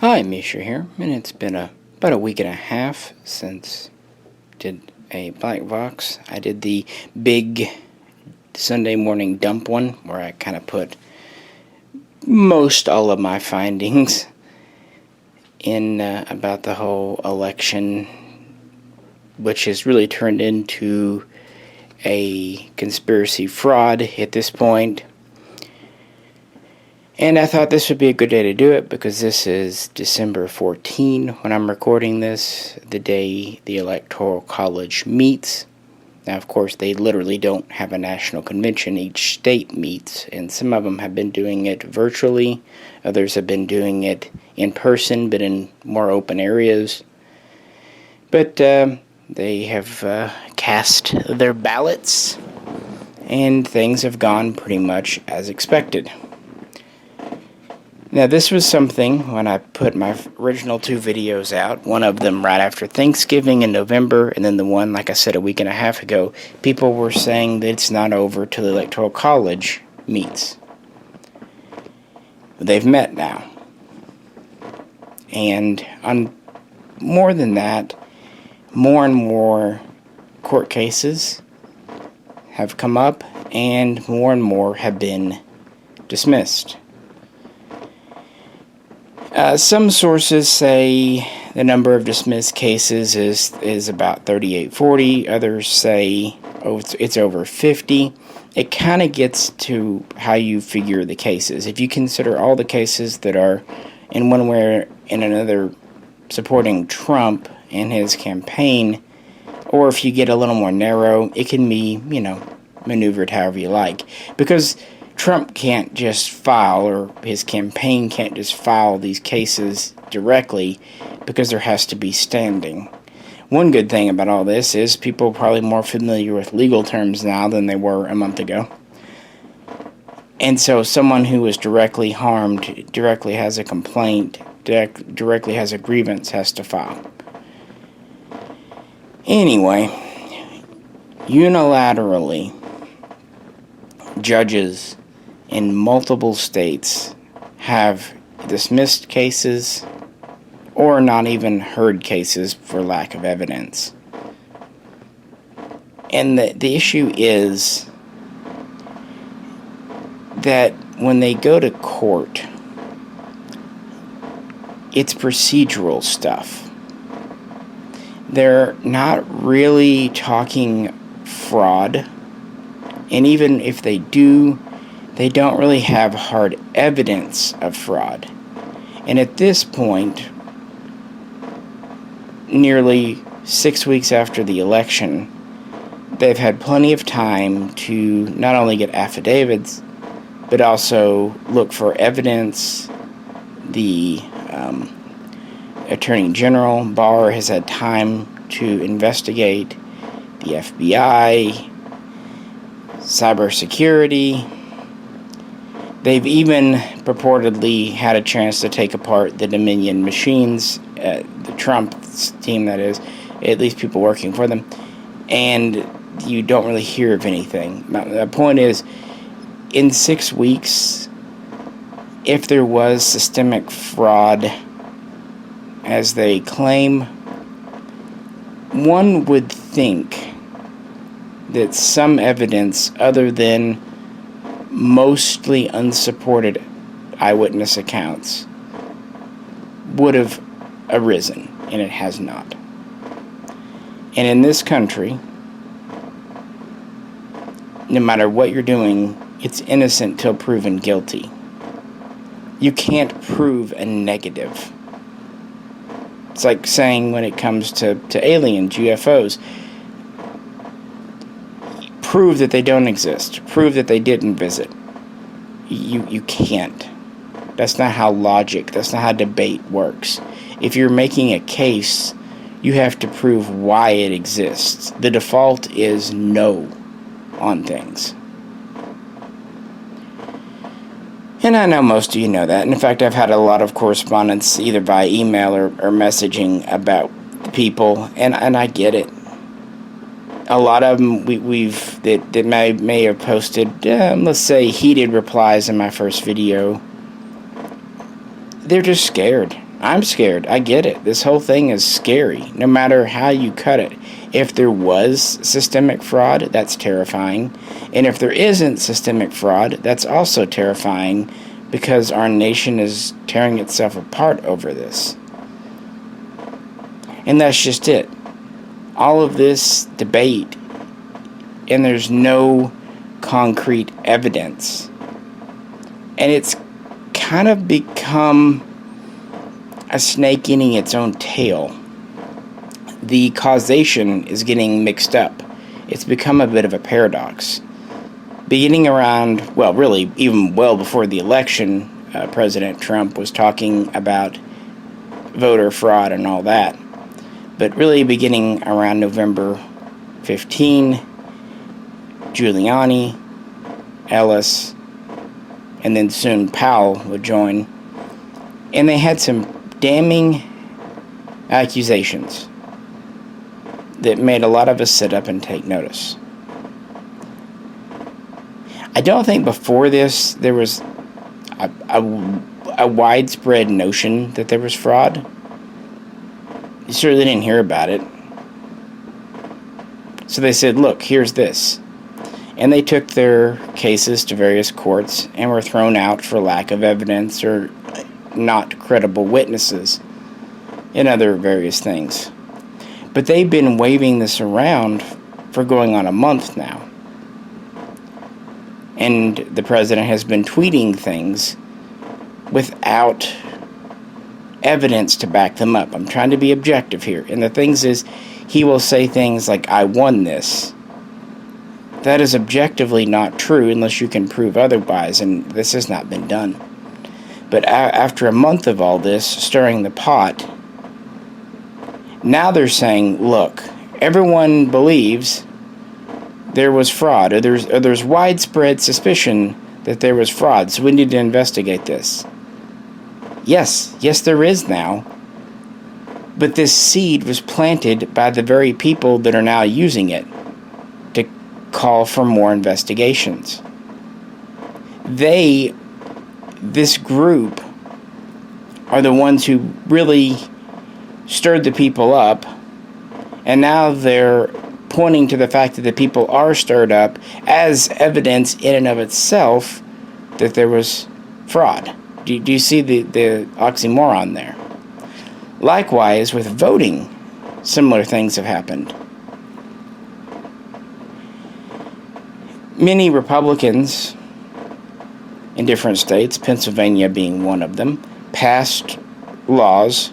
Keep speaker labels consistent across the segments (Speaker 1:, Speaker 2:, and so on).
Speaker 1: Hi, Misha here, and it's been about a week and a half since I did a Blackbox. I did the big Sunday morning dump one, where I kind of put most all of my findings in about the whole election, which has really turned into a conspiracy fraud at this point. And I thought this would be a good day to do it because this is December 14 when I'm recording this, the day the Electoral College meets. Now, of course, they literally don't have a national convention. Each state meets, and some of them have been doing it virtually. Others have been doing it in person, but in more open areas. But they have cast their ballots, and things have gone pretty much as expected. Now, this was something when I put my original 2 videos out, one of them right after Thanksgiving in November, and then the one, like I said, a week and a half ago, people were saying that it's not over till the Electoral College meets. They've met now. And on more than that, more and more court cases have come up, and more have been dismissed. Some sources say the number of dismissed cases is about 3840. Others say, it's over 50. It kind of gets to how you figure the cases. If you consider all the cases that are in one way or in another supporting Trump and his campaign, or if you get a little more narrow, it can be, maneuvered however you like. Because Trump can't just file, or his campaign can't just file these cases directly, because there has to be standing. One good thing about all this is people are probably more familiar with legal terms now than they were a month ago. And so someone who was directly harmed, directly has a complaint, directly has a grievance, has to file. Anyway, unilaterally, judges in multiple states have dismissed cases or not even heard cases for lack of evidence. And the issue is that when they go to court, it's procedural stuff. They're not really talking fraud, and even if they do, they don't really have hard evidence of fraud. And at this point, nearly 6 weeks after the election, they've had plenty of time to not only get affidavits, but also look for evidence. The Attorney General, Barr, has had time to investigate. The FBI, cybersecurity. They've even purportedly had a chance to take apart the Dominion machines, the Trump team, that is, at least people working for them, and you don't really hear of anything. The point is, in 6 weeks, if there was systemic fraud, as they claim, one would think that some evidence other than mostly unsupported eyewitness accounts would have arisen, and it has not. And in this country, no matter what you're doing, it's innocent till proven guilty. You can't prove a negative. It's like saying when it comes to aliens, UFOs, prove that they don't exist. Prove that they didn't visit. You can't. That's not how logic, that's not how debate works. If you're making a case, you have to prove why it exists. The default is no on things. And I know most of you know that. And in fact, I've had a lot of correspondence either by email or messaging about the people, and I get it. A lot of them that may have posted, let's say, heated replies in my first video. They're just scared. I'm scared. I get it. This whole thing is scary, no matter how you cut it. If there was systemic fraud, that's terrifying. And if there isn't systemic fraud, that's also terrifying, because our nation is tearing itself apart over this. And that's just it. All of this debate, and there's no concrete evidence. And it's kind of become a snake eating its own tail. The causation is getting mixed up. It's become a bit of a paradox. Beginning around, well, really, even well before the election, President Trump was talking about voter fraud and all that. But really beginning around November 15, Giuliani, Ellis, and then soon Powell would join. And they had some damning accusations that made a lot of us sit up and take notice. I don't think before this there was a widespread notion that there was fraud. You certainly didn't hear about it. So they said, look, here's this. And they took their cases to various courts and were thrown out for lack of evidence or not credible witnesses and other various things. But they've been waving this around for going on a month now. And the president has been tweeting things without evidence to back them up. I'm trying to be objective here. And the things is, he will say things like, I won this. That is objectively not true unless you can prove otherwise, and this has not been done. But after a month of all this, stirring the pot, now they're saying, look, everyone believes there was fraud, or there's widespread suspicion that there was fraud, so we need to investigate this. Yes, there is now. But this seed was planted by the very people that are now using it to call for more investigations. This group, are the ones who really stirred the people up, and now they're pointing to the fact that the people are stirred up as evidence in and of itself that there was fraud. Do you see the oxymoron there? Likewise, with voting, similar things have happened. Many Republicans in different states, Pennsylvania being one of them, passed laws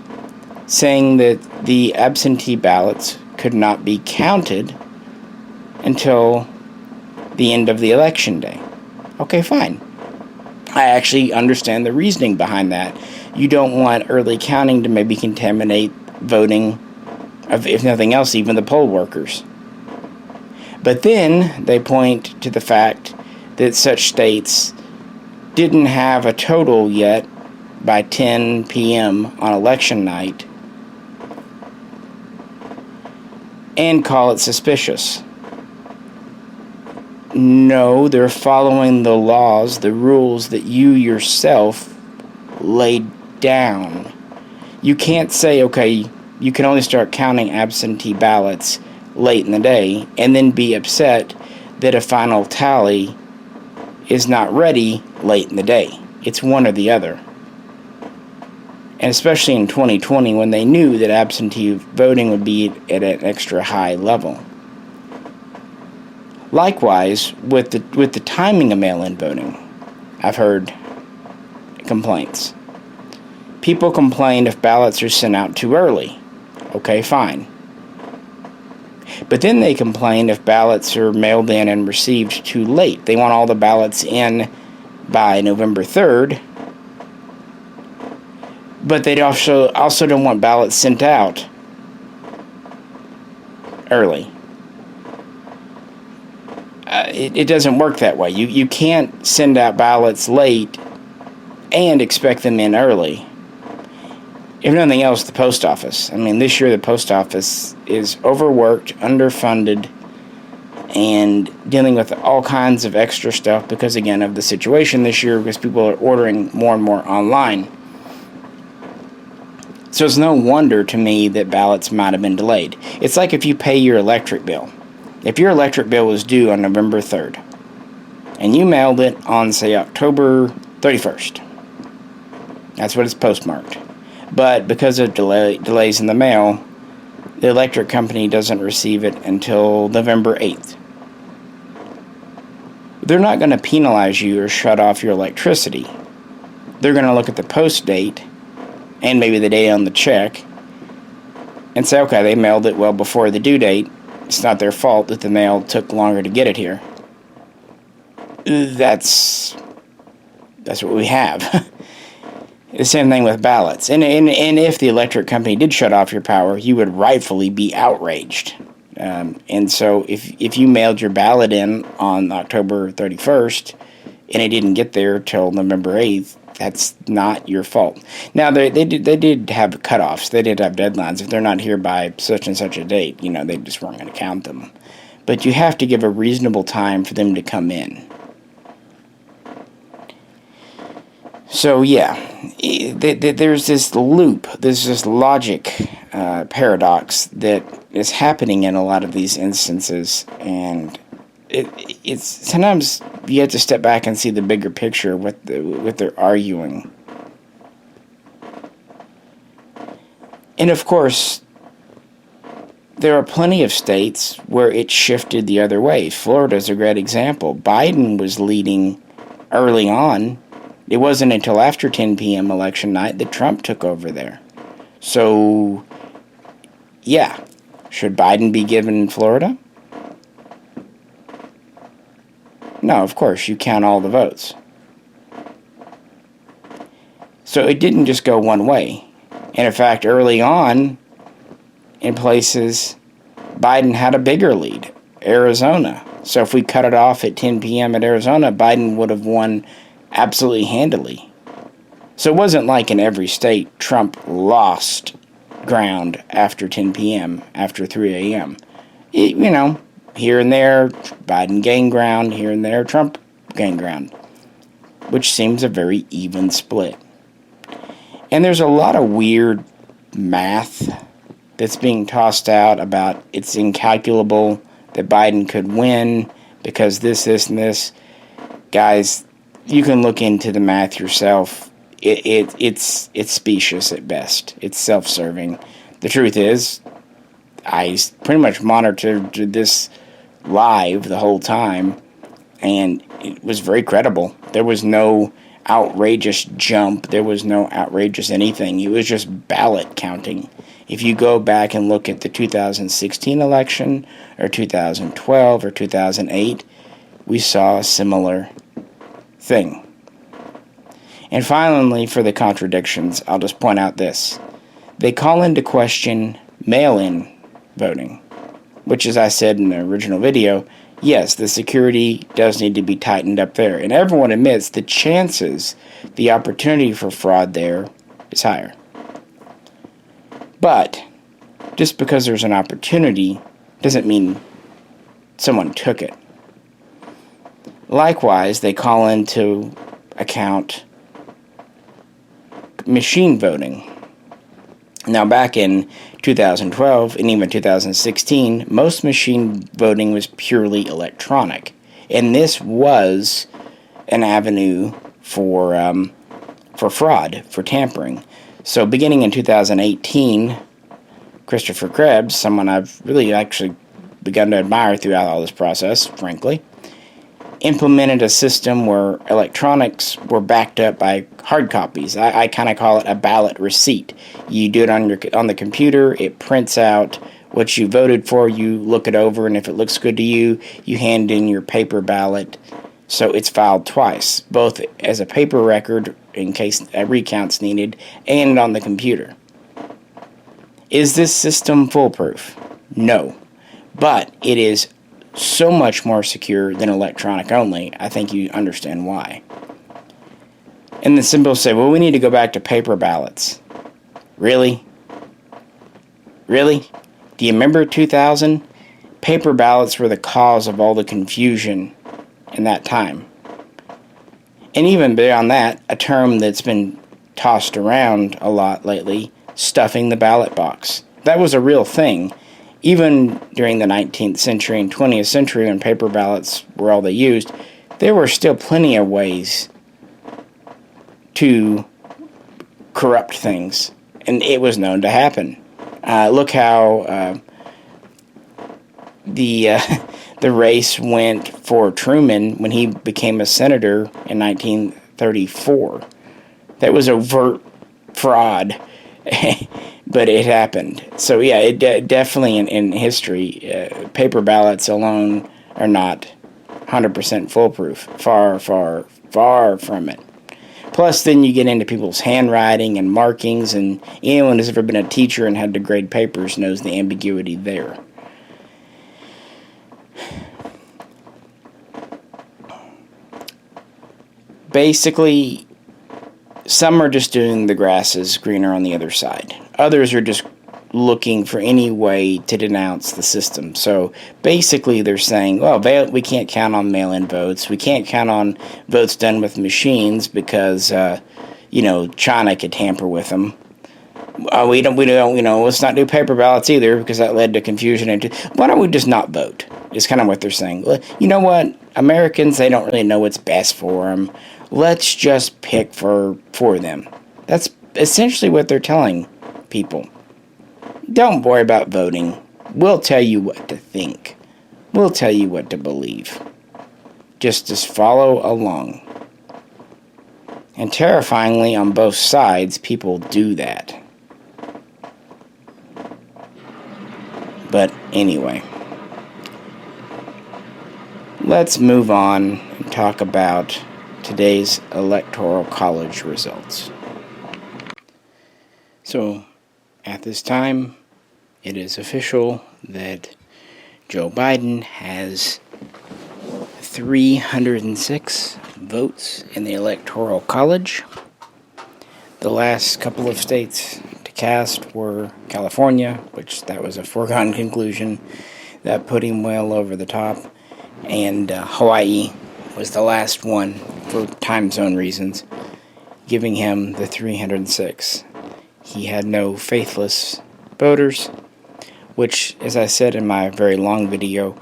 Speaker 1: saying that the absentee ballots could not be counted until the end of the election day. Okay, fine. I actually understand the reasoning behind that. You don't want early counting to maybe contaminate voting of, if nothing else, even the poll workers. But then they point to the fact that such states didn't have a total yet by 10 p.m. on election night and call it suspicious. No, they're following the laws, the rules that you yourself laid down. You can't say, okay, you can only start counting absentee ballots late in the day and then be upset that a final tally is not ready late in the day. It's one or the other. And especially in 2020 when they knew that absentee voting would be at an extra high level. Likewise, with the timing of mail-in voting, I've heard complaints. People complain if ballots are sent out too early. Okay, fine. But then they complain if ballots are mailed in and received too late. They want all the ballots in by November 3rd, but they also don't want ballots sent out early. It doesn't work that way. You can't send out ballots late and expect them in early. If nothing else, the post office. I mean, this year the post office is overworked, underfunded, and dealing with all kinds of extra stuff because, again, of the situation this year, because people are ordering more and more online. So it's no wonder to me that ballots might have been delayed. It's like if you pay your electric bill. If your electric bill was due on November 3rd, and you mailed it on, say, October 31st, that's what it's postmarked. But because of delays in the mail, the electric company doesn't receive it until November 8th. They're not going to penalize you or shut off your electricity. They're going to look at the post date and maybe the date on the check and say, okay, they mailed it well before the due date. It's not their fault that the mail took longer to get it here. That's what we have. The same thing with ballots. And if the electric company did shut off your power, you would rightfully be outraged. And so if you mailed your ballot in on October 31st and it didn't get there till November 8th, that's not your fault. Now, they did have cutoffs. They did have deadlines. If they're not here by such and such a date, they just weren't going to count them. But you have to give a reasonable time for them to come in. So, yeah, there's this loop, there's this logic paradox that is happening in a lot of these instances, and it's sometimes you have to step back and see the bigger picture, what they're arguing. And, of course, there are plenty of states where it shifted the other way. Florida's a great example. Biden was leading early on. It wasn't until after 10 p.m. election night that Trump took over there. So, yeah, should Biden be given Florida? No, of course, you count all the votes. So it didn't just go one way. And in fact, early on, in places, Biden had a bigger lead. Arizona. So if we cut it off at 10 p.m. at Arizona, Biden would have won absolutely handily. So it wasn't like in every state Trump lost ground after 10 p.m., after 3 a.m. Here and there, Biden gained ground. Here and there, Trump gained ground. Which seems a very even split. And there's a lot of weird math that's being tossed out about it's incalculable that Biden could win because this, and this. Guys, you can look into the math yourself. It's specious at best. It's self-serving. The truth is, I pretty much monitored this live the whole time, and it was very credible. There was no outrageous jump. There was no outrageous anything. It was just ballot counting. If you go back and look at the 2016 election, or 2012, or 2008, we saw a similar thing. And finally, for the contradictions, I'll just point out this. They call into question mail-in voting, which, as I said in the original video, yes, the security does need to be tightened up there. And everyone admits the opportunity for fraud there is higher. But just because there's an opportunity doesn't mean someone took it. Likewise, they call into account machine voting. Now, back in 2012 and even 2016, most machine voting was purely electronic. And this was an avenue for fraud, for tampering. So beginning in 2018, Christopher Krebs, someone I've really actually begun to admire throughout all this process, frankly, implemented a system where electronics were backed up by hard copies. I kind of call it a ballot receipt. You do it on the computer, it prints out what you voted for, you look it over, and if it looks good to you, you hand in your paper ballot. So it's filed twice, both as a paper record in case a recount's needed, and on the computer. Is this system foolproof? No. But it is so much more secure than electronic only. I think you understand why. And then some people say, well, we need to go back to paper ballots. Really? Really? Do you remember 2000? Paper ballots were the cause of all the confusion in that time. And even beyond that, a term that's been tossed around a lot lately, stuffing the ballot box. That was a real thing. Even during the 19th century and 20th century, when paper ballots were all they used, there were still plenty of ways to corrupt things, and it was known to happen. Look how the race went for Truman when he became a senator in 1934. That was overt fraud, but it happened. So yeah, it definitely in history, paper ballots alone are not 100% foolproof. Far, far, far from it. Plus, then you get into people's handwriting and markings, and anyone who's ever been a teacher and had to grade papers knows the ambiguity there. Basically, some are just doing the grass is greener on the other side. Others are just looking for any way to denounce the system. So basically they're saying, well, we can't count on mail-in votes. We can't count on votes done with machines because, China could tamper with them. We don't, let's not do paper ballots either because that led to confusion. Why don't we just not vote? Is kind of what they're saying. You know what? Americans, they don't really know what's best for them. Let's just pick for them. That's essentially what they're telling people. Don't worry about voting. We'll tell you what to think. We'll tell you what to believe. Just follow along. And terrifyingly, on both sides, people do that. But anyway, let's move on and talk about today's Electoral College results. So, at this time, it is official that Joe Biden has 306 votes in the Electoral College. The last couple of states to cast were California, which that was a foregone conclusion. That put him well over the top. And Hawaii was the last one for time zone reasons, giving him the 306. He had no faithless voters, which, as I said in my very long video,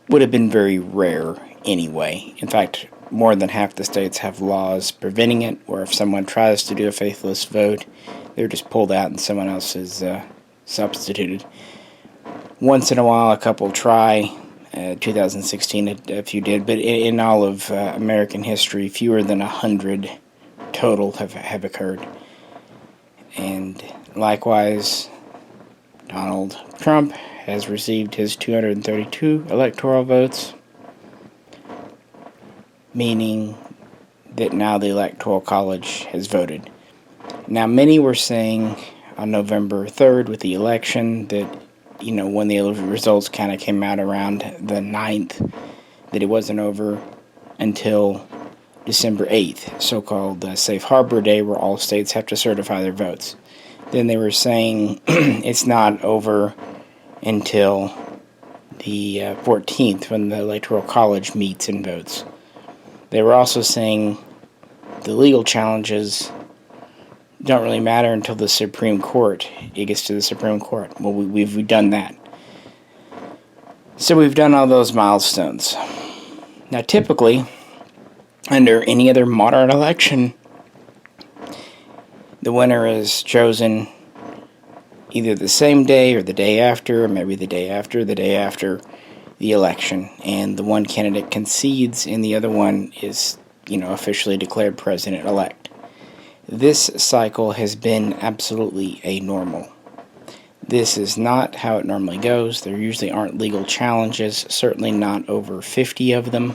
Speaker 1: would have been very rare anyway. In fact, more than half the states have laws preventing it, where if someone tries to do a faithless vote, they're just pulled out and someone else is substituted. Once in a while, a couple try. 2016, a few did, but in all of American history, fewer than 100 total have occurred. And likewise, Donald Trump has received his 232 electoral votes, meaning that now the Electoral College has voted. Now, many were saying on November 3rd with the election that, when the results kind of came out around the 9th, that it wasn't over until December 8th, so-called Safe Harbor Day, where all states have to certify their votes. Then they were saying it's not over until the 14th, when the Electoral College meets and votes. They were also saying the legal challenges don't really matter until the Supreme Court. It gets to the Supreme Court. Well, we've done that. So we've done all those milestones. Now, typically, under any other modern election, the winner is chosen either the same day or the day after, or maybe the day after the election, and the one candidate concedes and the other one is, officially declared president-elect. This cycle has been absolutely anormal. This is not how it normally goes. There usually aren't legal challenges, certainly not over 50 of them.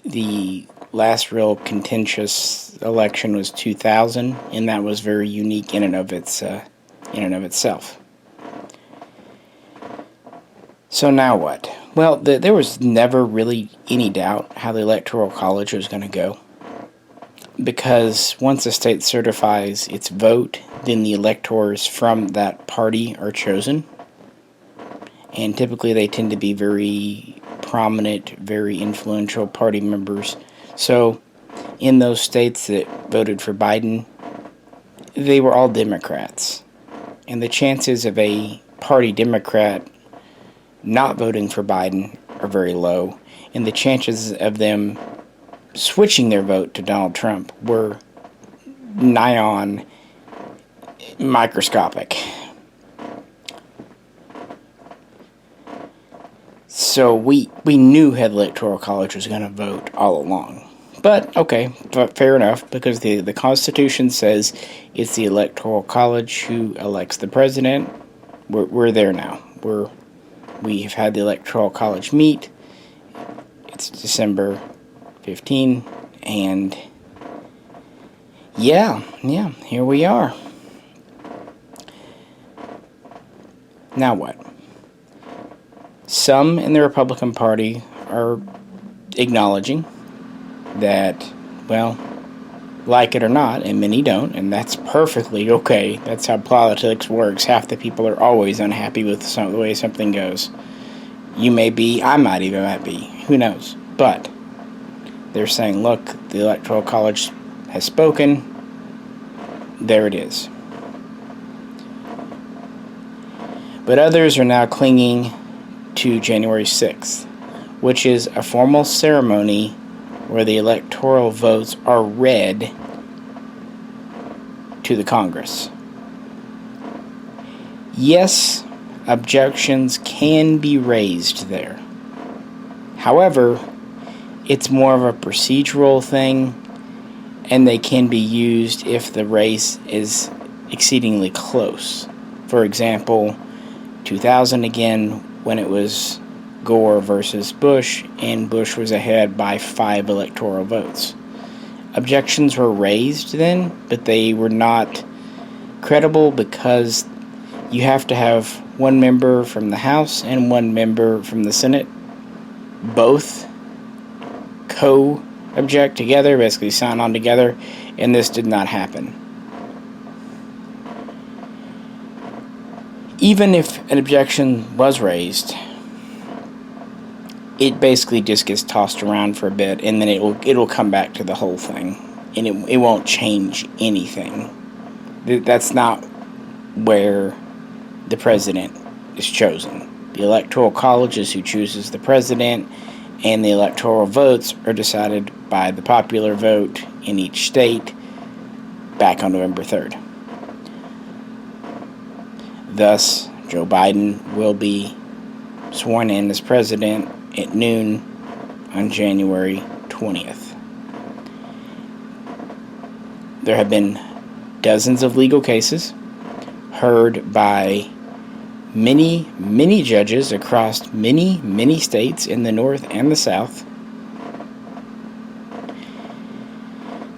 Speaker 1: The last real contentious election was 2000, and that was very unique in and of itself. So now what? Well, there was never really any doubt how the Electoral College was going to go, because once a state certifies its vote, then the electors from that party are chosen, and typically they tend to be very prominent, very influential party members. So in those states that voted for Biden, they were all Democrats. And the chances of a party Democrat not voting for Biden are very low. And the chances of them switching their vote to Donald Trump were nigh on microscopic. So we knew how the Electoral College was going to vote all along. But, okay, fair enough, because the Constitution says it's the Electoral College who elects the president. We're there now. We have had the Electoral College meet. It's December 15, and yeah, here we are. Now what? Some in the Republican Party are acknowledging that, well, like it or not, and many don't, and that's perfectly okay. That's how politics works. Half the people are always unhappy with the way something goes. You may be, I might even be, who knows. But they're saying, look, the Electoral College has spoken. There it is. But others are now clinging to January 6th, which is a formal ceremony where the electoral votes are read to the Congress. Yes, objections can be raised there. However, it's more of a procedural thing, and they can be used if the race is exceedingly close. For example, 2000 again, when it was Gore versus Bush, and Bush was ahead by 5 electoral votes. Objections were raised then, but they were not credible because you have to have one member from the House and one member from the Senate both co-object together, basically sign on together, and this did not happen. Even if an objection was raised, it basically just gets tossed around for a bit, and then it'll come back to the whole thing, and it won't change anything. That's not where the president is chosen. The Electoral College is who chooses the president, and the electoral votes are decided by the popular vote in each state back on November 3rd. Thus, Joe Biden will be sworn in as president at noon on January 20th. There have been dozens of legal cases heard by many judges across many states in the North and the South.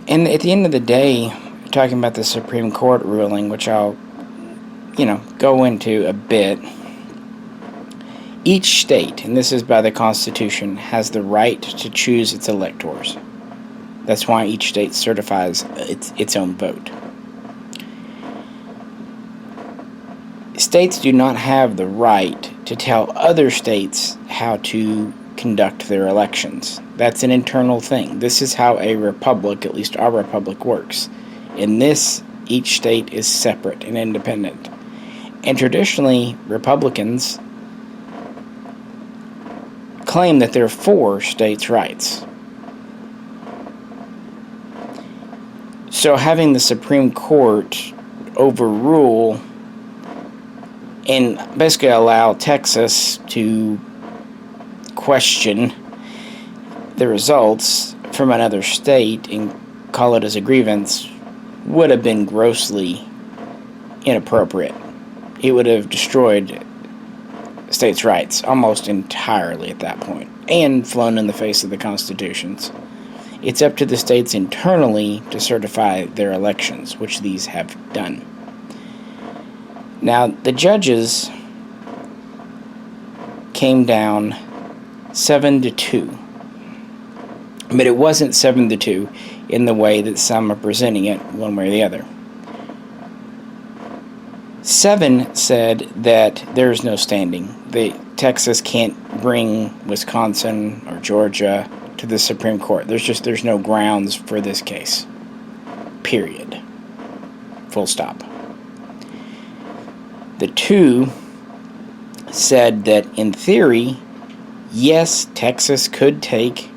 Speaker 1: And at the end of the day, talking about the Supreme Court ruling, which I'll go into a bit, each state, and this is by the Constitution, has the right to choose its electors. That's why each state certifies its own vote. States do not have the right to tell other states how to conduct their elections. That's an internal thing. This is how a republic, at least our republic, works. In this, each state is separate and independent. And traditionally, Republicans claim that they're for states' rights. So having the Supreme Court overrule and basically allow Texas to question the results from another state and call it as a grievance would have been grossly inappropriate. It would have destroyed states' rights almost entirely at that point, and flown in the face of the constitutions. It's up to the states internally to certify their elections, which these have done. Now, the judges came down 7-2, but it wasn't 7-2 in the way that some are presenting it one way or the other. 7 said that there is no standing. Texas can't bring Wisconsin or Georgia to the Supreme Court. There's no grounds for this case. Period. Full stop. The two said that in theory, yes, Texas could take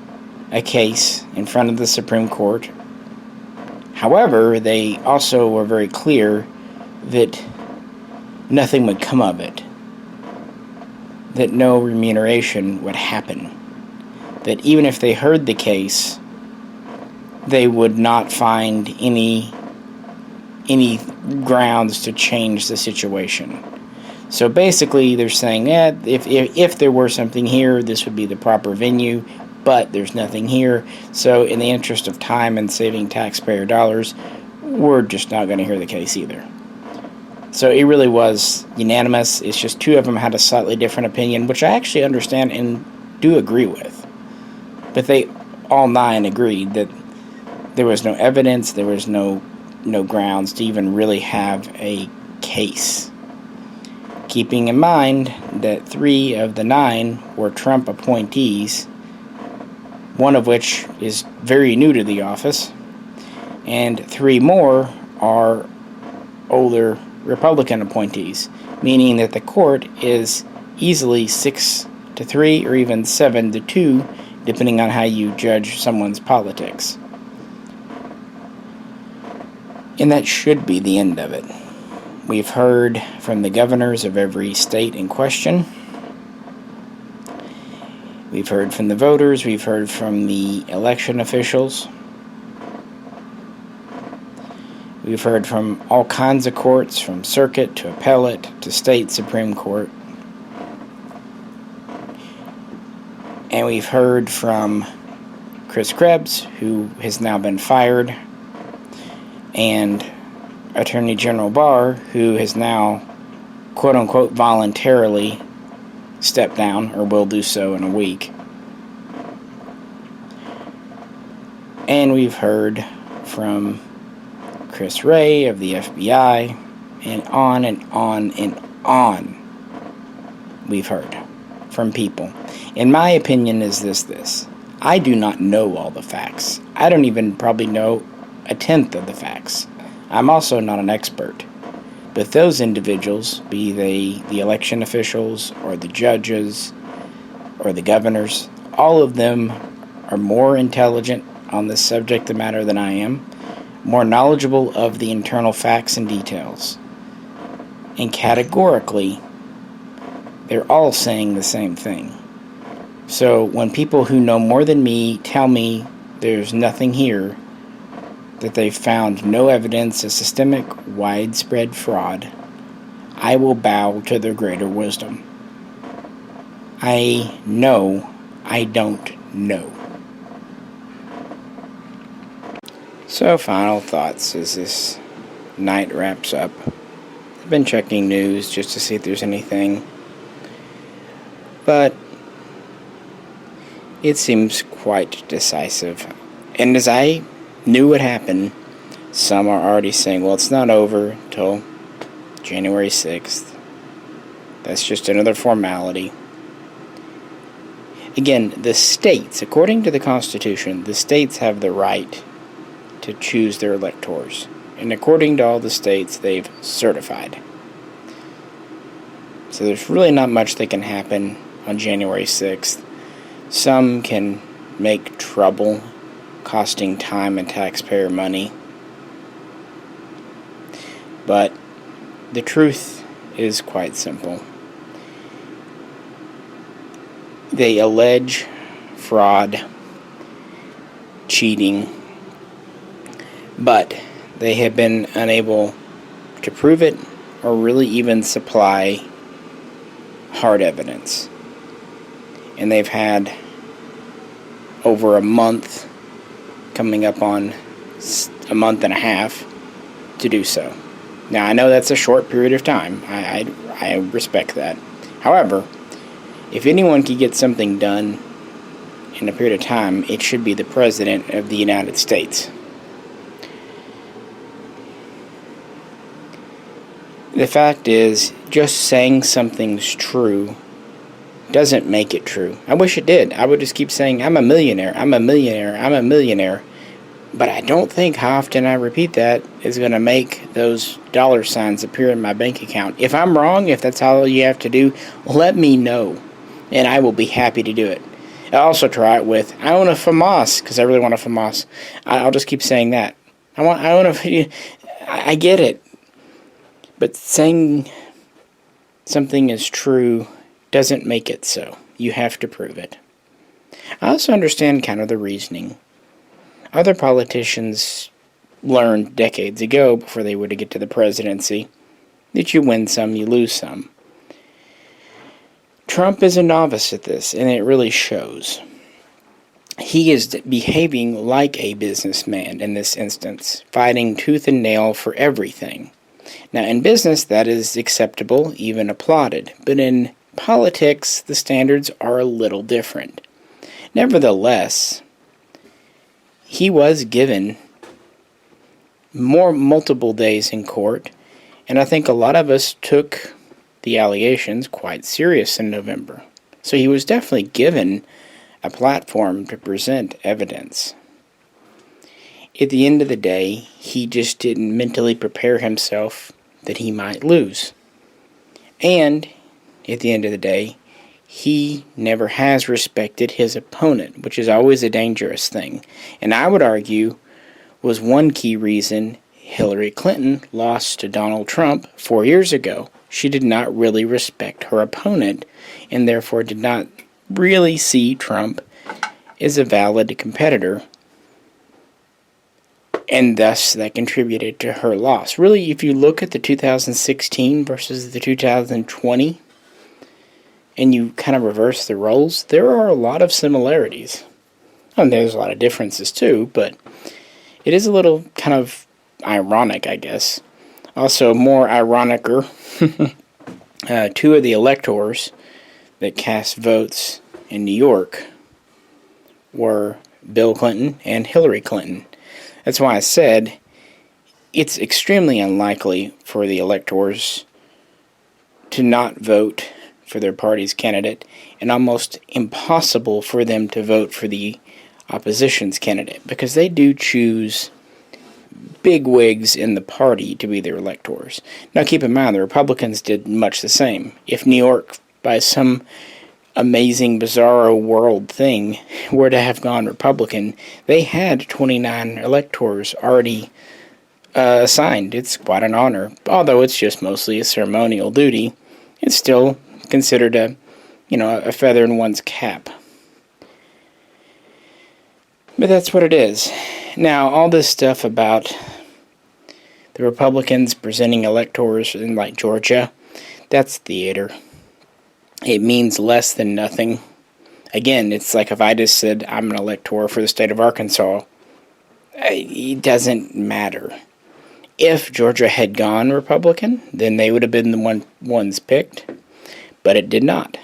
Speaker 1: a case in front of the Supreme Court. However, they also were very clear that nothing would come of it, that no remuneration would happen, that even if they heard the case, they would not find any grounds to change the situation. So basically, they're saying, if there were something here, this would be the proper venue, but there's nothing here. So in the interest of time and saving taxpayer dollars, we're just not going to hear the case either. So it really was unanimous. It's just two of them had a slightly different opinion, which I actually understand and do agree with. But they all nine agreed that there was no evidence, there was no grounds to even really have a case. Keeping in mind that 3 of the 9 were Trump appointees, one of which is very new to the office, and 3 more are older Republican appointees, meaning that the court is easily 6-3 or even 7-2, depending on how you judge someone's politics. And that should be the end of it. We've heard from the governors of every state in question. We've heard from the voters. We've heard from the election officials. We've heard from all kinds of courts, from circuit to appellate to state Supreme Court. And we've heard from Chris Krebs, who has now been fired, and Attorney General Barr, who has now, quote-unquote, voluntarily stepped down, or will do so in a week. And we've heard from Chris Wray of the FBI, and on and on and on we've heard from people. In my opinion is this. I do not know all the facts. I don't even probably know a tenth of the facts. I'm also not an expert. But those individuals, be they the election officials or the judges or the governors, all of them are more intelligent on this subject matter than I am, more knowledgeable of the internal facts and details. And categorically, they're all saying the same thing. So when people who know more than me tell me there's nothing here, that they've found no evidence of systemic, widespread fraud, I will bow to their greater wisdom. I know I don't know. So, final thoughts as this night wraps up. I've been checking news just to see if there's anything, but it seems quite decisive. And as I knew what happened, some are already saying, well, it's not over till January 6th. That's just another formality. Again, the states, according to the Constitution, the states have the right to choose their electors. And according to all the states, they've certified. So there's really not much that can happen on January 6th. Some can make trouble, costing time and taxpayer money. But the truth is quite simple. They allege fraud, cheating, but they have been unable to prove it or really even supply hard evidence. And they've had over a month, coming up on a month and a half, to do so. Now, I know that's a short period of time. I respect that. However, if anyone can get something done in a period of time, it should be the President of the United States. The fact is, just saying something's true doesn't make it true. I wish it did. I would just keep saying, I'm a millionaire, I'm a millionaire, I'm a millionaire. But I don't think how often I repeat that is going to make those dollar signs appear in my bank account. If I'm wrong, if that's all you have to do, let me know, and I will be happy to do it. I'll also try it with, I own a FAMAS, because I really want a FAMAS. I'll just keep saying that. I get it. But saying something is true doesn't make it so. You have to prove it. I also understand kind of the reasoning. Other politicians learned decades ago, before they were to get to the presidency, that you win some, you lose some. Trump is a novice at this, and it really shows. He is behaving like a businessman in this instance, fighting tooth and nail for everything. Now, in business, that is acceptable, even applauded, but in politics, the standards are a little different. Nevertheless, he was given multiple days in court, and I think a lot of us took the allegations quite serious in November. So he was definitely given a platform to present evidence. At the end of the day, he just didn't mentally prepare himself that he might lose. And at the end of the day, he never has respected his opponent, which is always a dangerous thing. And I would argue was one key reason Hillary Clinton lost to Donald Trump 4 years ago. She did not really respect her opponent, and therefore did not really see Trump as a valid competitor. And thus, that contributed to her loss. Really, if you look at the 2016 versus the 2020, and you kind of reverse the roles, there are a lot of similarities. And there's a lot of differences too, but it is a little kind of ironic, I guess. Also, more ironicer, two of the electors that cast votes in New York were Bill Clinton and Hillary Clinton. That's why I said it's extremely unlikely for the electors to not vote for their party's candidate, and almost impossible for them to vote for the opposition's candidate, because they do choose big wigs in the party to be their electors. Now keep in mind, the Republicans did much the same. If New York, by some amazing, bizarro world thing, were to have gone Republican, they had 29 electors already assigned. It's quite an honor. Although it's just mostly a ceremonial duty, it's still considered a feather in one's cap. But that's what it is. Now, all this stuff about the Republicans presenting electors in like Georgia, that's theater. It means less than nothing. Again, it's like if I just said I'm an elector for the state of Arkansas, it doesn't matter. If Georgia had gone Republican, then they would have been the ones picked. But it did not.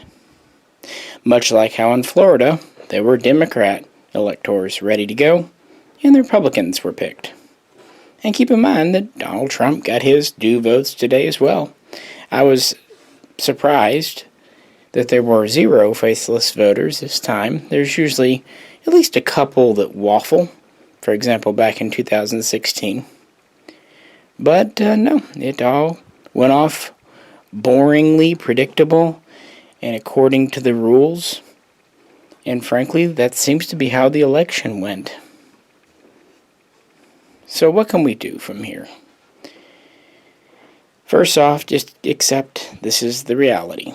Speaker 1: Much like how in Florida, there were Democrat electors ready to go, and the Republicans were picked. And keep in mind that Donald Trump got his due votes today as well. I was surprised that there were 0 faceless voters this time. There's usually at least a couple that waffle, for example, back in 2016. But no, it all went off boringly predictable and according to the rules. And frankly, that seems to be how the election went. So what can we do from here? First off, just accept this is the reality.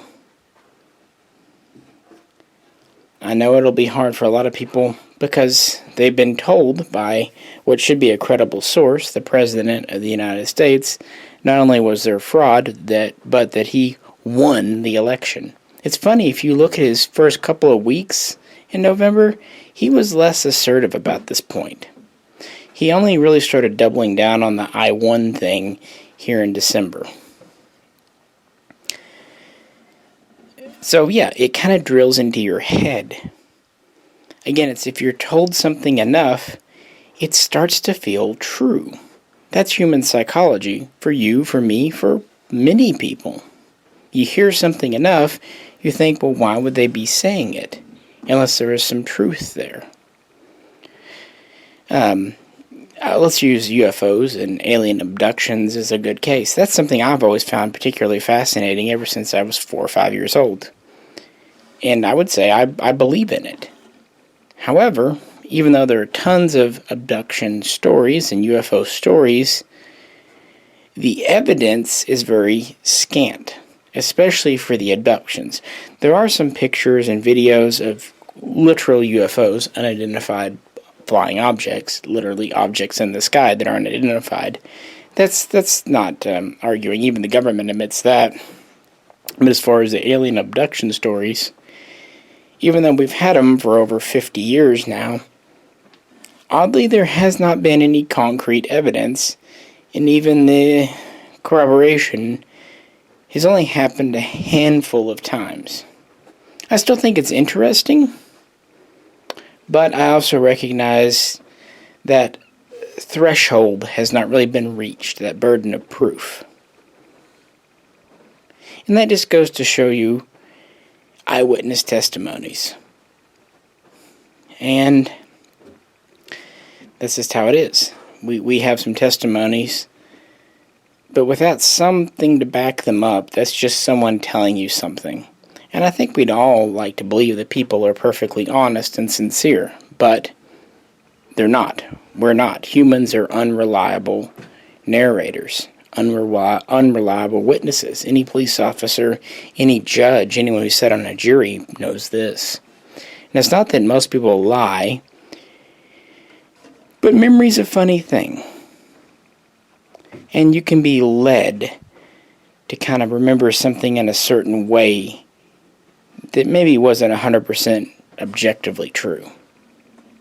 Speaker 1: I know it'll be hard for a lot of people because they've been told by what should be a credible source, the President of the United States, not only was there fraud, but that he won the election. It's funny, if you look at his first couple of weeks in November, he was less assertive about this point. He only really started doubling down on the I won thing here in December. So yeah, it kind of drills into your head. Again, it's if you're told something enough, it starts to feel true. That's human psychology, for you, for me, for many people. You hear something enough, You think, well, why would they be saying it? Unless there is some truth there. Let's use UFOs and alien abductions as a good case. That's something I've always found particularly fascinating ever since I was 4 or 5 years old. And I would say I believe in it. However, even though there are tons of abduction stories and UFO stories, the evidence is very scant, especially for the abductions. There are some pictures and videos of literal UFOs, unidentified flying objects, literally objects in the sky that aren't identified. That's not arguing. Even the government admits that. But as far as the alien abduction stories, even though we've had them for over 50 years now, oddly there has not been any concrete evidence, and even the corroboration has only happened a handful of times. I still think it's interesting, but I also recognize that threshold has not really been reached, that burden of proof. And that just goes to show you eyewitness testimonies. And that's just how it is. We have some testimonies, but without something to back them up, that's just someone telling you something. And I think we'd all like to believe that people are perfectly honest and sincere, but they're not. We're not. Humans are unreliable narrators, unreliable witnesses. Any police officer, any judge, anyone who sat on a jury knows this. And it's not that most people lie, but memory's a funny thing. And you can be led to kind of remember something in a certain way that maybe wasn't 100% objectively true.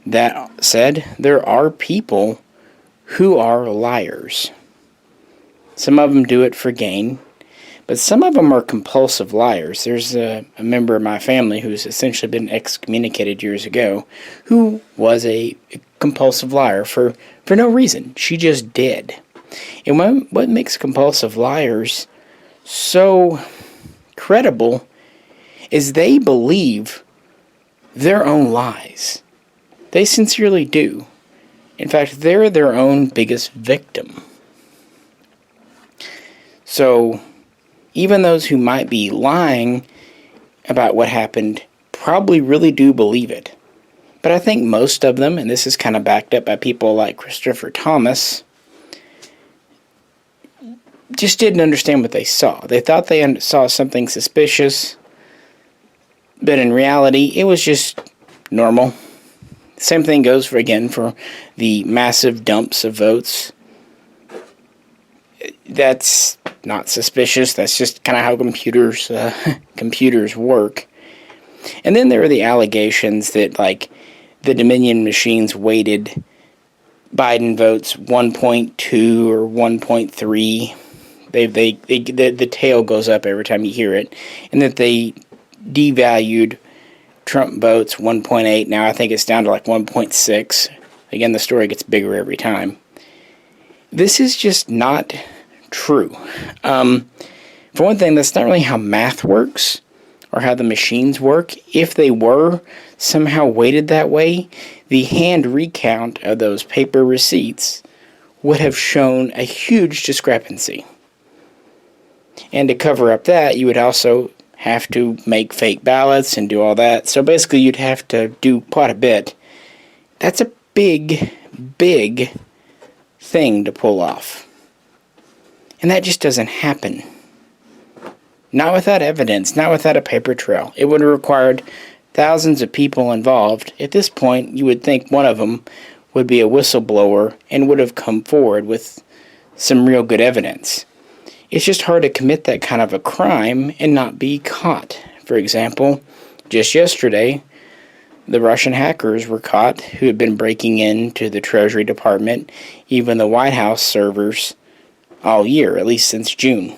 Speaker 1: That said, there are people who are liars. Some of them do it for gain, but some of them are compulsive liars. There's a member of my family who's essentially been excommunicated years ago who was a compulsive liar for no reason. She just did. And what makes compulsive liars so credible is they believe their own lies. They sincerely do. In fact, they're their own biggest victim. So, even those who might be lying about what happened probably really do believe it. But I think most of them, and this is kind of backed up by people like Christopher Thomas, just didn't understand what they saw. They thought they saw something suspicious, but in reality, it was just normal. Same thing goes for the massive dumps of votes. That's not suspicious. That's just kind of how computers work. And then there are the allegations that, like, the Dominion machines weighted Biden votes 1.2 or 1.3. The tail goes up every time you hear it, and that they devalued Trump votes 1.8. Now I think it's down to like 1.6. Again, the story gets bigger every time. This is just not true. For one thing, that's not really how math works or how the machines work. If they were somehow weighted that way, the hand recount of those paper receipts would have shown a huge discrepancy. And to cover up that, you would also have to make fake ballots and do all that. So basically, you'd have to do quite a bit. That's a big, big thing to pull off. And that just doesn't happen. Not without evidence, not without a paper trail. It would have required thousands of people involved. At this point, you would think one of them would be a whistleblower and would have come forward with some real good evidence. It's just hard to commit that kind of a crime and not be caught. For example, just yesterday, the Russian hackers were caught who had been breaking into the Treasury Department, even the White House servers, all year, at least since June.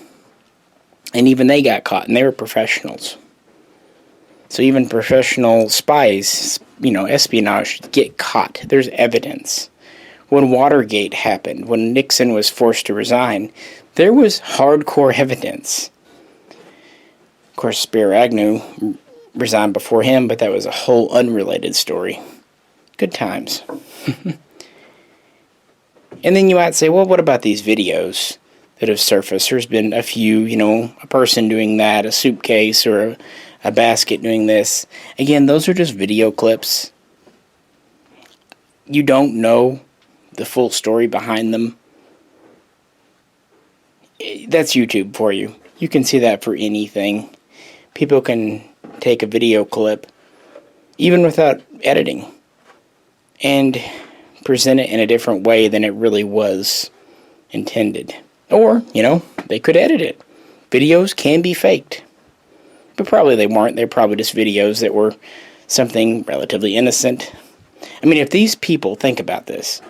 Speaker 1: And even they got caught, and they were professionals. So even professional spies, espionage, get caught. There's evidence. When Watergate happened, when Nixon was forced to resign, there was hardcore evidence. Of course, Spiro Agnew resigned before him, but that was a whole unrelated story. Good times. And then you might say, well, what about these videos that have surfaced? There's been a few, a person doing that, a suitcase or a basket doing this. Again, those are just video clips. You don't know the full story behind them. That's YouTube for you. You can see that for anything. People can take a video clip, even without editing, and present it in a different way than it really was intended. Or, they could edit it. Videos can be faked. But probably they weren't. They're probably just videos that were something relatively innocent. I mean, if these people, think about this,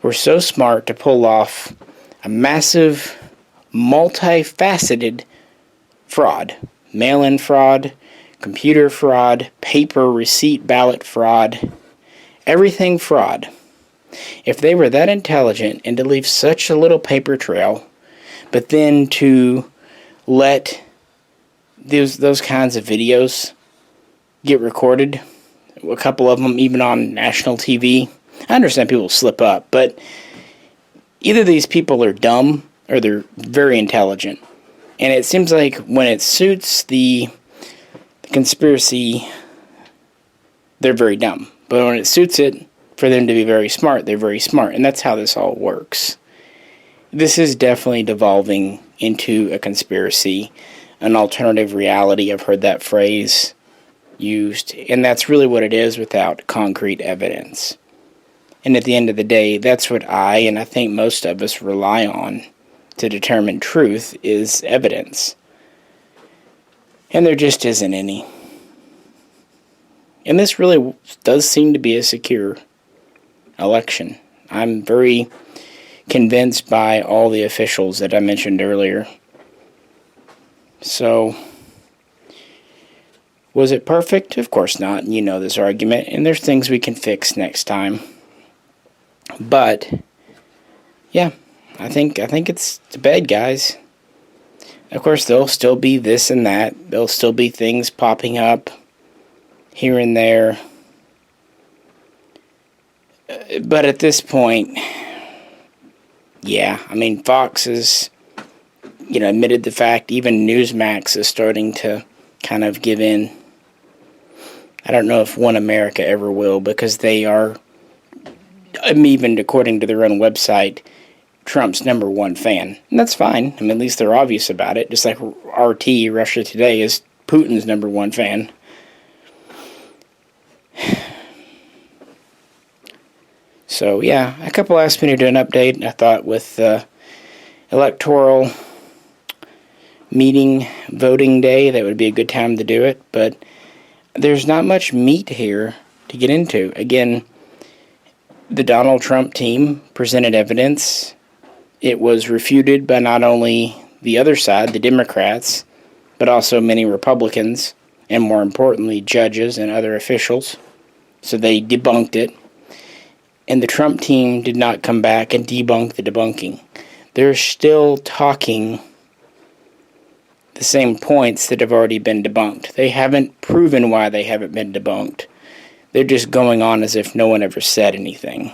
Speaker 1: were so smart to pull off a massive, multifaceted fraud, mail-in fraud, computer fraud, paper receipt ballot fraud, everything fraud. If they were that intelligent and to leave such a little paper trail, but then to let those kinds of videos get recorded, a couple of them even on national TV, I understand people slip up, but either these people are dumb or they're very intelligent. And it seems like when it suits the conspiracy, they're very dumb. But when it suits it for them to be very smart, they're very smart. And that's how this all works. This is definitely devolving into a conspiracy, an alternative reality. I've heard that phrase used. And that's really what it is without concrete evidence. And at the end of the day, that's what and I think most of us rely on to determine truth is evidence. And there just isn't any. And this really does seem to be a secure election. I'm very convinced by all the officials that I mentioned earlier. So, was it perfect? Of course not. You know this argument. And there's things we can fix next time. But, yeah, I think it's to bed, guys. Of course, there'll still be this and that. There'll still be things popping up here and there. But at this point, yeah, I mean, Fox has, admitted the fact. Even Newsmax is starting to kind of give in. I don't know if One America ever will, because they are, even according to their own website, Trump's #1 fan. And that's fine. I mean, at least they're obvious about it. Just like RT, Russia Today, is Putin's #1 fan. So, yeah, a couple asked me to do an update. I thought with Electoral meeting voting day, that would be a good time to do it. But there's not much meat here to get into. Again, the Donald Trump team presented evidence. It was refuted by not only the other side, the Democrats, but also many Republicans, and more importantly, judges and other officials. So they debunked it. And the Trump team did not come back and debunk the debunking. They're still talking the same points that have already been debunked. They haven't proven why they haven't been debunked. They're just going on as if no one ever said anything.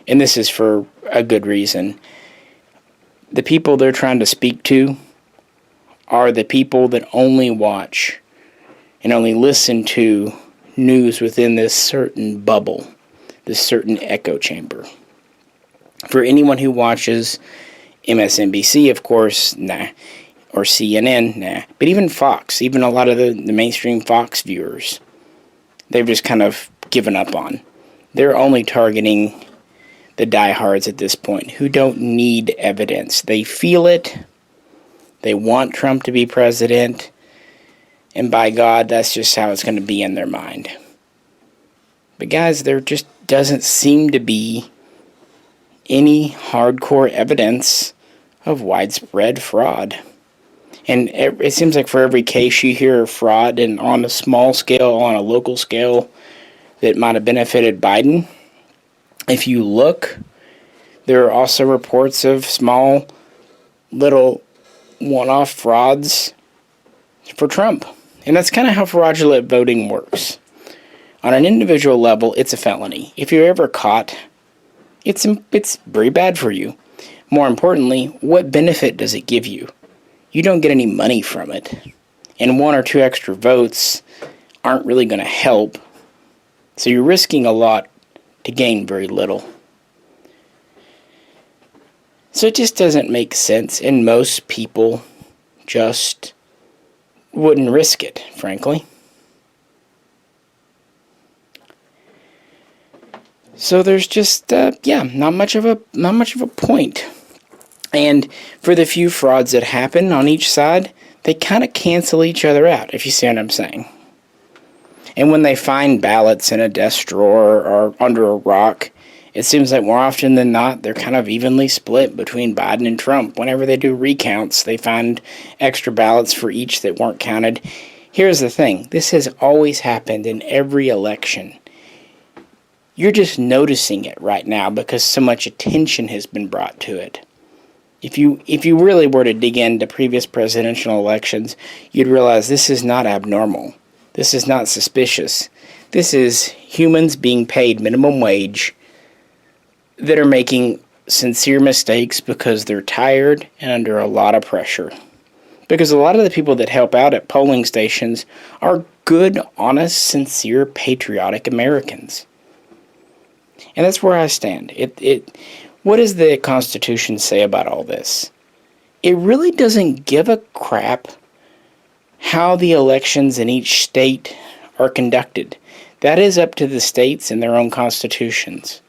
Speaker 1: And this is for a good reason. The people they're trying to speak to are the people that only watch and only listen to news within this certain bubble, this certain echo chamber. For anyone who watches MSNBC, of course, nah. Or CNN, nah. But even Fox, even a lot of the mainstream Fox viewers, they've just kind of given up on. They're only targeting the diehards at this point who don't need evidence. They feel it. They want Trump to be president. And by God, that's just how it's going to be in their mind. But guys, there just doesn't seem to be any hardcore evidence of widespread fraud. And it seems like for every case you hear of fraud, and on a small scale, on a local scale, that might have benefited Biden, if you look, there are also reports of small, little, one-off frauds for Trump. And that's kind of how fraudulent voting works. On an individual level, it's a felony. If you're ever caught, it's very bad for you. More importantly, what benefit does it give you? You don't get any money from it. And 1 or 2 extra votes aren't really going to help. So you're risking a lot to gain very little. So it just doesn't make sense, and most people just wouldn't risk it, frankly. So there's just not much of a point. And for the few frauds that happen on each side, they kind of cancel each other out, if you see what I'm saying. And when they find ballots in a desk drawer or under a rock, it seems like more often than not, they're kind of evenly split between Biden and Trump. Whenever they do recounts, they find extra ballots for each that weren't counted. Here's the thing. This has always happened in every election. You're just noticing it right now because so much attention has been brought to it. If you really were to dig into previous presidential elections, you'd realize this is not abnormal. This is not suspicious. This is humans being paid minimum wage that are making sincere mistakes because they're tired and under a lot of pressure. Because a lot of the people that help out at polling stations are good, honest, sincere, patriotic Americans. And that's where I stand. What does the Constitution say about all this? It really doesn't give a crap how the elections in each state are conducted. That is up to the states and their own constitutions.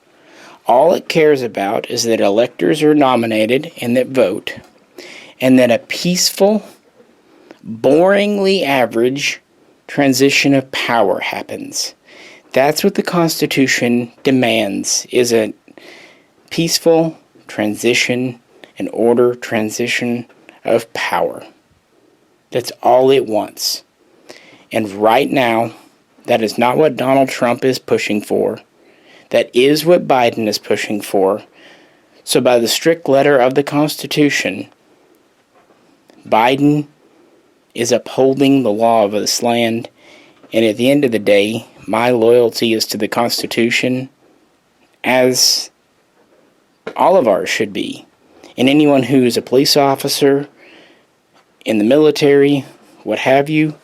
Speaker 1: All it cares about is that electors are nominated and that vote, and that a peaceful, boringly average transition of power happens. That's what the Constitution demands, is a peaceful transition, an order transition of power. That's all it wants. And right now, that is not what Donald Trump is pushing for. That is what Biden is pushing for. So by the strict letter of the Constitution, Biden is upholding the law of this land. And at the end of the day, my loyalty is to the Constitution, as all of ours should be. And anyone who is a police officer, in the military, what have you,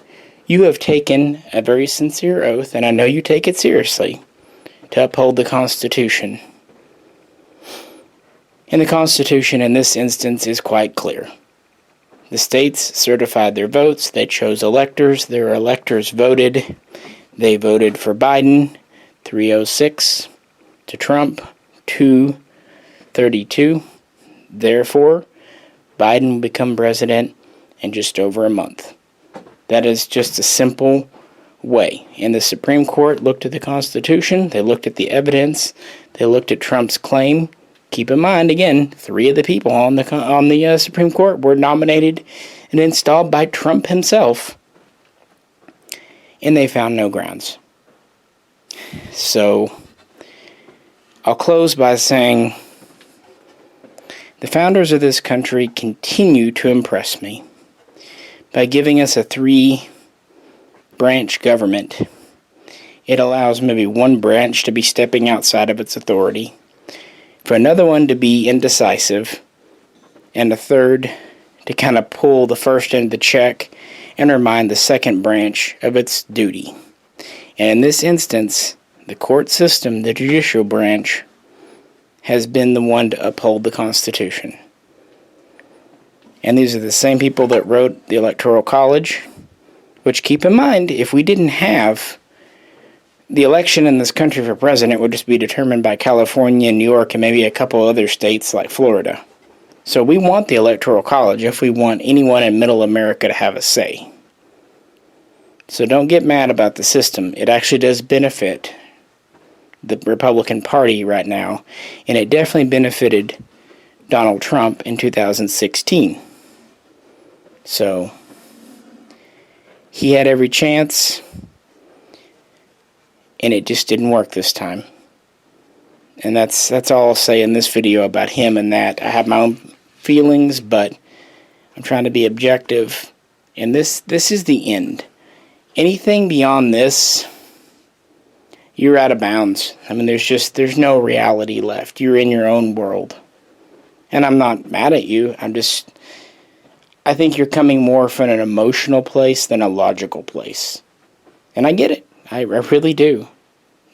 Speaker 1: you have taken a very sincere oath, and I know you take it seriously, to uphold the Constitution. And the Constitution in this instance is quite clear. The states certified their votes, they chose electors, their electors voted. They voted for Biden, 306, to Trump, 232. Therefore, Biden will become president in just over a month. That is just a simple way. And the Supreme Court looked at the Constitution, they looked at the evidence, they looked at Trump's claim. Keep in mind, again, 3 of the people on the Supreme Court were nominated and installed by Trump himself, and they found no grounds. So, I'll close by saying the founders of this country continue to impress me by giving us a 3-branch government. It allows maybe one branch to be stepping outside of its authority, for another one to be indecisive, and a third to kind of pull the first end of the check and remind the second branch of its duty. And in this instance, the court system, the judicial branch, has been the one to uphold the Constitution. And these are the same people that wrote the Electoral College, which, keep in mind, if we didn't have the election in this country for president, would just be determined by California, New York, and maybe a couple other states like Florida. So we want the Electoral College if we want anyone in Middle America to have a say. So don't get mad about the system. It actually does benefit the Republican Party right now, and it definitely benefited Donald Trump in 2016. So he had every chance, and it just didn't work this time. And that's all I'll say in this video about him and that. I have my own feelings, but I'm trying to be objective And this is the end. Anything beyond this, you're out of bounds. I mean, there's no reality left. You're in your own world. And I'm not mad at you. I think you're coming more from an emotional place than a logical place. And I get it. I really do.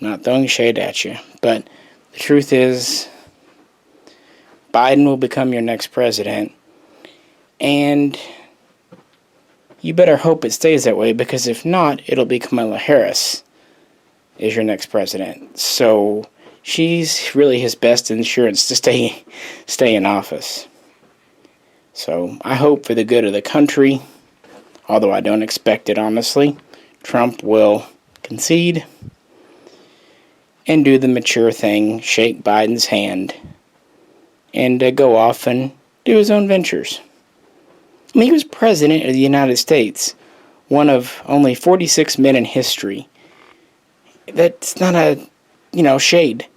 Speaker 1: I'm not throwing shade at you. But the truth is, Biden will become your next president. And you better hope it stays that way, because if not, it'll be Kamala Harris is your next president. So she's really his best insurance to stay in office. So I hope for the good of the country, although I don't expect it, honestly, Trump will concede and do the mature thing, shake Biden's hand, and go off and do his own ventures. I mean, he was president of the United States, one of only 46 men in history. That's not a, shade.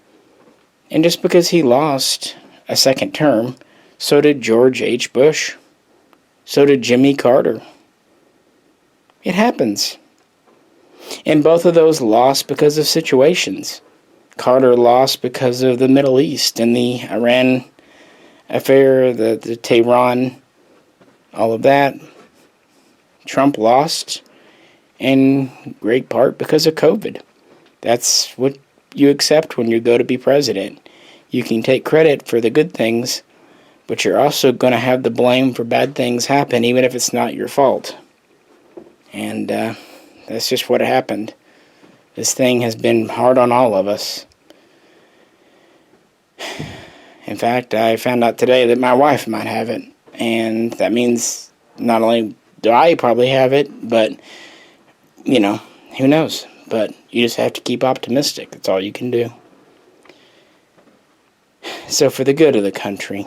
Speaker 1: And just because he lost a second term, so did George H. Bush. So did Jimmy Carter. It happens. And both of those lost because of situations. Carter lost because of the Middle East and the Iran affair, the Tehran, all of that. Trump lost in great part because of COVID. That's what you accept when you go to be president. You can take credit for the good things, but you're also going to have the blame for bad things happen, even if it's not your fault. And that's just what happened. This thing has been hard on all of us. In fact, I found out today that my wife might have it. And that means not only do I probably have it, but, who knows? But you just have to keep optimistic. That's all you can do. So for the good of the country,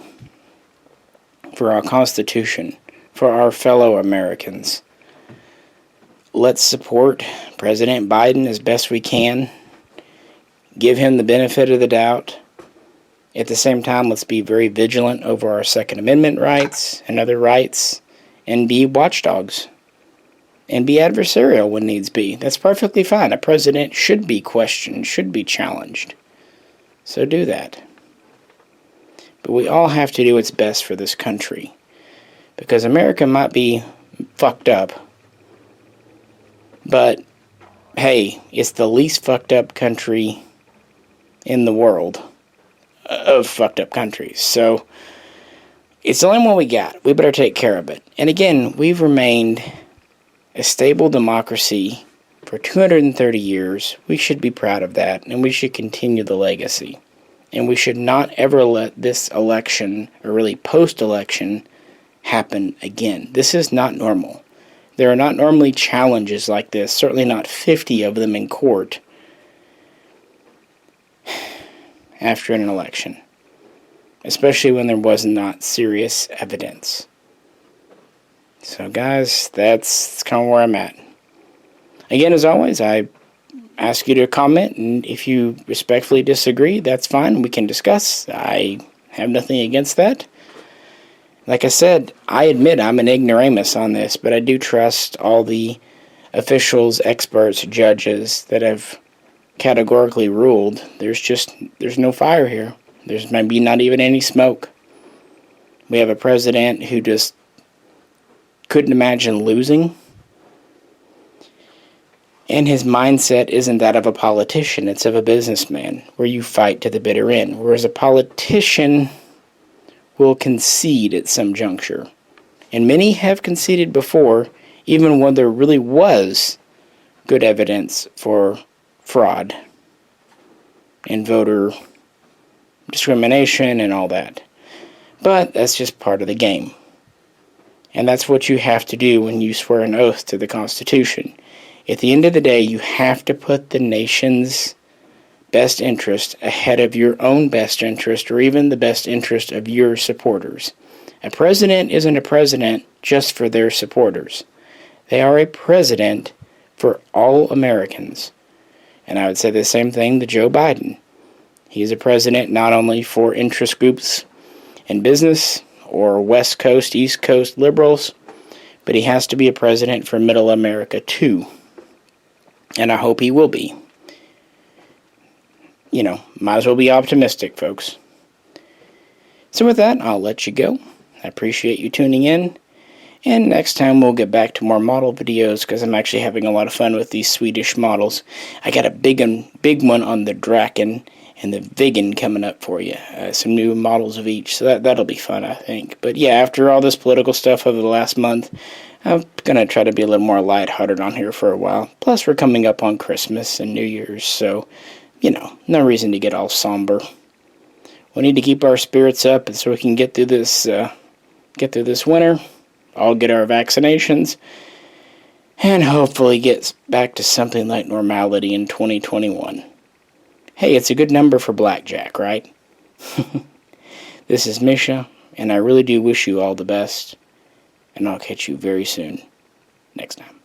Speaker 1: for our Constitution, for our fellow Americans, let's support President Biden as best we can. Give him the benefit of the doubt. At the same time, let's be very vigilant over our Second Amendment rights and other rights, and be watchdogs, and be adversarial when needs be. That's perfectly fine. A president should be questioned, should be challenged. So do that. But we all have to do what's best for this country, because America might be fucked up, but hey, it's the least fucked up country in the world of fucked up countries. So it's the only one we got. We better take care of it. And again, we've remained a stable democracy for 230 years. We should be proud of that, and we should continue the legacy. And we should not ever let this election, or really post-election, happen again. This is not normal. There are not normally challenges like this, certainly not 50 of them in court after an election, especially when there was not serious evidence. So guys, that's kind of where I'm at. Again, as always, I ask you to comment, and if you respectfully disagree, that's fine. We can discuss. I have nothing against that. Like I said, I admit I'm an ignoramus on this, but I do trust all the officials, experts, judges that have categorically ruled there's no fire here. There's maybe not even any smoke. We have a president who just couldn't imagine losing. And his mindset isn't that of a politician, it's of a businessman, where you fight to the bitter end. Whereas a politician will concede at some juncture. And many have conceded before, even when there really was good evidence for fraud and voter discrimination and all that. But that's just part of the game. And that's what you have to do when you swear an oath to the Constitution. At the end of the day, you have to put the nation's best interest ahead of your own best interest, or even the best interest of your supporters. A president isn't a president just for their supporters. They are a president for all Americans. And I would say the same thing to Joe Biden. He's a president not only for interest groups in business or West Coast, East Coast liberals, but he has to be a president for Middle America too. And I hope he will be. You know, might as well be optimistic, folks. So with that, I'll let you go. I appreciate you tuning in. And next time we'll get back to more model videos, because I'm actually having a lot of fun with these Swedish models. I got a big one on the Draken and the Viggen coming up for you. Some new models of each, so that'll be fun, I think. But yeah, after all this political stuff over the last month, I'm going to try to be a little more lighthearted on here for a while. Plus, we're coming up on Christmas and New Year's, so, you know, no reason to get all somber. We need to keep our spirits up so we can get through this winter, all get our vaccinations, and hopefully get back to something like normality in 2021. Hey, it's a good number for blackjack, right? This is Misha, and I really do wish you all the best, and I'll catch you very soon next time.